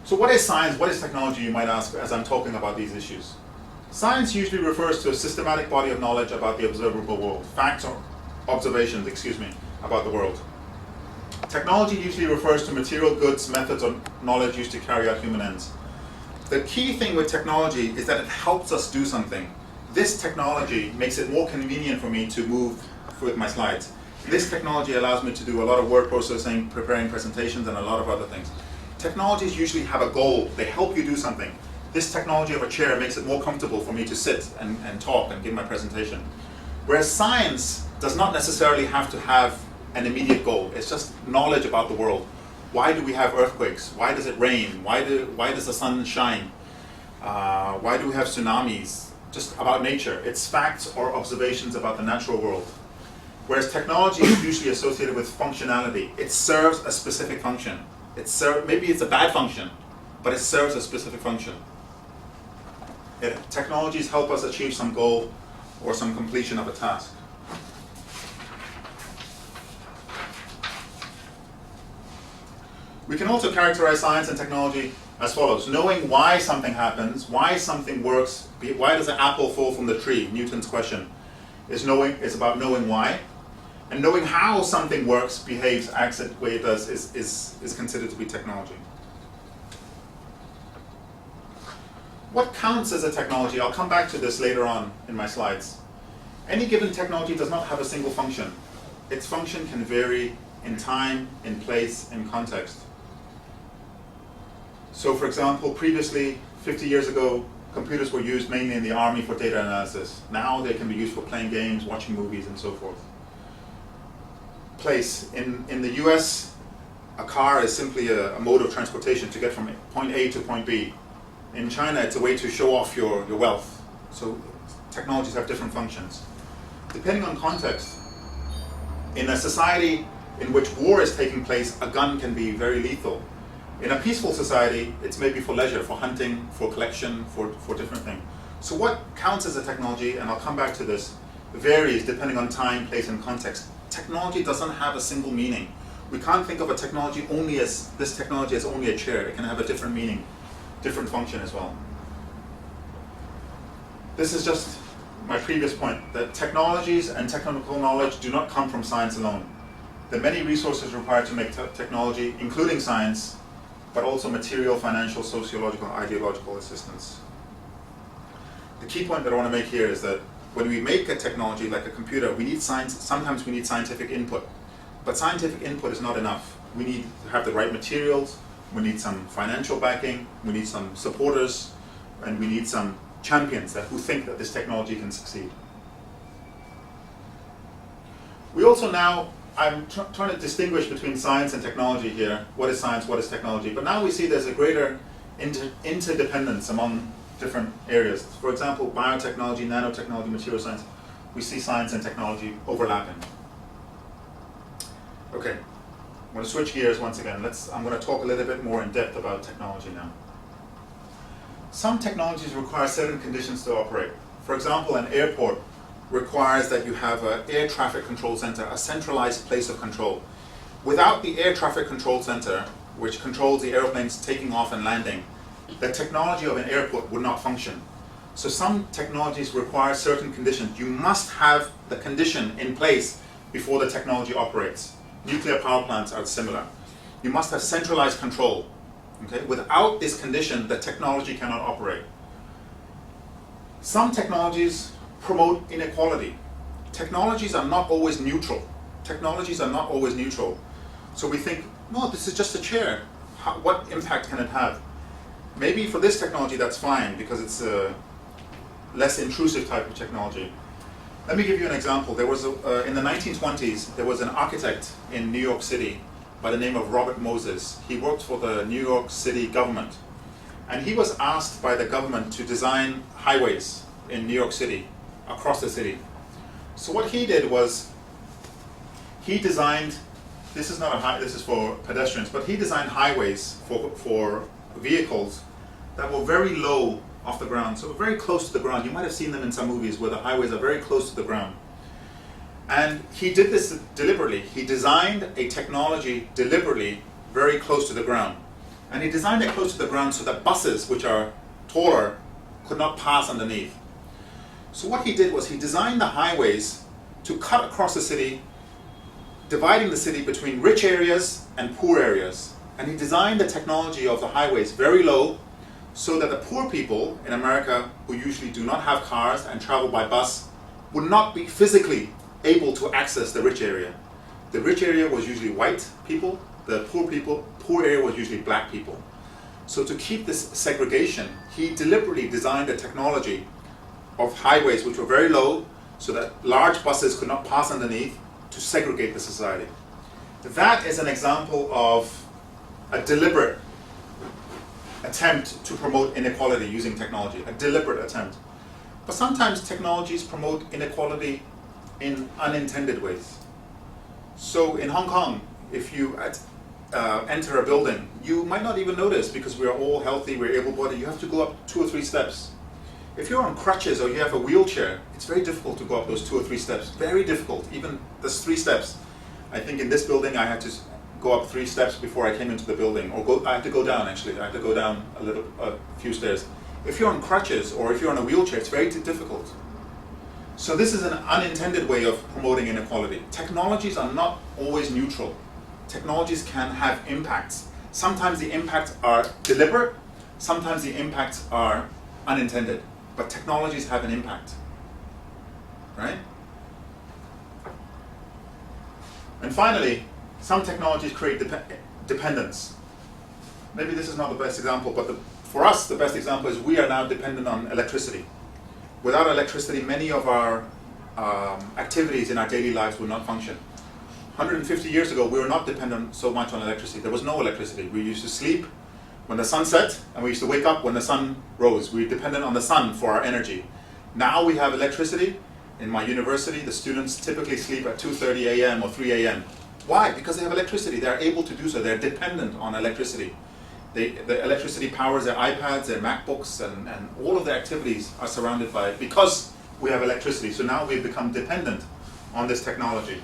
So what is science? What is technology, you might ask, as I'm talking about these issues? Science usually refers to a systematic body of knowledge about the observable world, facts or observations, about the world. Technology usually refers to material goods, methods, or knowledge used to carry out human ends. The key thing with technology is that it helps us do something. This technology makes it more convenient for me to move with my slides. This technology allows me to do a lot of word processing, preparing presentations, and a lot of other things. Technologies usually have a goal. They help you do something. This technology of a chair makes it more comfortable for me to sit and talk and give my presentation. Whereas science does not necessarily have to have an immediate goal. It's just knowledge about the world. Why do we have earthquakes? Why does it rain? Why does the sun shine? Why do we have tsunamis? Just about nature. It's facts or observations about the natural world. Whereas technology is usually associated with functionality. It serves a specific function. Maybe it's a bad function, but it serves a specific function. Technologies help us achieve some goal or some completion of a task. We can also characterize science and technology as follows. Knowing why something happens, why something works, why does an apple fall from the tree, Newton's question, is about knowing why. And knowing how something works, behaves, acts the way it does is considered to be technology. What counts as a technology? I'll come back to this later on in my slides. Any given technology does not have a single function. Its function can vary in time, in place, in context. So for example, previously, 50 years ago, computers were used mainly in the army for data analysis. Now they can be used for playing games, watching movies, and so forth. Place. In the US, a car is simply a mode of transportation to get from point A to point B. In China, it's a way to show off your wealth. So technologies have different functions. Depending on context, in a society in which war is taking place, a gun can be very lethal. In a peaceful society, it's maybe for leisure, for hunting, for collection, for different things. So what counts as a technology, and I'll come back to this, varies depending on time, place, and context. Technology doesn't have a single meaning. We can't think of a technology only as, this technology as only a chair. It can have a different meaning, different function as well. This is just my previous point, that technologies and technical knowledge do not come from science alone. There are many resources required to make technology, including science, but also material, financial, sociological, and ideological assistance. The key point that I want to make here is that when we make a technology like a computer, we need science. Sometimes we need scientific input, but scientific input is not enough. We need to have the right materials, we need some financial backing, we need some supporters, and we need some champions who think that this technology can succeed. We also now, I'm trying to distinguish between science and technology here. What is science, what is technology? But now we see there's a greater interdependence among different areas. For example, biotechnology, nanotechnology, material science, we see science and technology overlapping. Okay, I'm going to switch gears once again. I'm going to talk a little bit more in depth about technology now. Some technologies require certain conditions to operate. For example, an airport requires that you have an air traffic control center, a centralized place of control. Without the air traffic control center, which controls the airplanes taking off and landing, the technology of an airport would not function. So some technologies require certain conditions. You must have the condition in place before the technology operates. Nuclear power plants are similar. You must have centralized control. Okay? Without this condition, the technology cannot operate. Some technologies promote inequality. Technologies are not always neutral. Technologies are not always neutral. So we think, no, this is just a chair. What impact can it have? Maybe for this technology that's fine because it's a less intrusive type of technology. Let me give you an example. There was in the 1920s, there was an architect in New York City by the name of Robert Moses. He worked for the New York City government. And he was asked by the government to design highways in New York City, across the city. So what he did was, he designed, this is for pedestrians, but he designed highways for vehicles that were very low off the ground, so very close to the ground. You might have seen them in some movies where the highways are very close to the ground. And he did this deliberately. He designed a technology deliberately very close to the ground. And he designed it close to the ground so that buses, which are taller, could not pass underneath. So what he did was he designed the highways to cut across the city, dividing the city between rich areas and poor areas. And he designed the technology of the highways very low so that the poor people in America, who usually do not have cars and travel by bus, would not be physically able to access the rich area. The rich area was usually white people, the poor area was usually black people. So to keep this segregation, he deliberately designed a technology of highways which were very low so that large buses could not pass underneath to segregate the society. That is an example of a deliberate attempt to promote inequality using technology, a deliberate attempt. But sometimes technologies promote inequality in unintended ways. So in Hong Kong, if you enter a building, you might not even notice because we are all healthy, we're able-bodied, you have to go up 2 or 3 steps. If you're on crutches or you have a wheelchair, it's very difficult to go up those 2 or 3 steps. Very difficult, even those 3 steps. I think in this building I had to go up 3 steps before I came into the building, or I had to go down actually, I had to go down a few stairs. If you're on crutches or if you're on a wheelchair, it's very difficult. So this is an unintended way of promoting inequality. Technologies are not always neutral. Technologies can have impacts. Sometimes the impacts are deliberate, sometimes the impacts are unintended, but technologies have an impact, right? And finally, some technologies create dependence. Maybe this is not the best example, but for us, the best example is we are now dependent on electricity. Without electricity, many of our activities in our daily lives would not function. 150 years ago, we were not dependent so much on electricity. There was no electricity. We used to sleep when the sun set, and we used to wake up when the sun rose. We were dependent on the sun for our energy. Now we have electricity. In my university, the students typically sleep at 2:30 a.m. or 3 a.m. Why? Because they have electricity. They're able to do so. They're dependent on electricity. The electricity powers their iPads, their MacBooks, and all of their activities are surrounded by it because we have electricity. So now we've become dependent on this technology.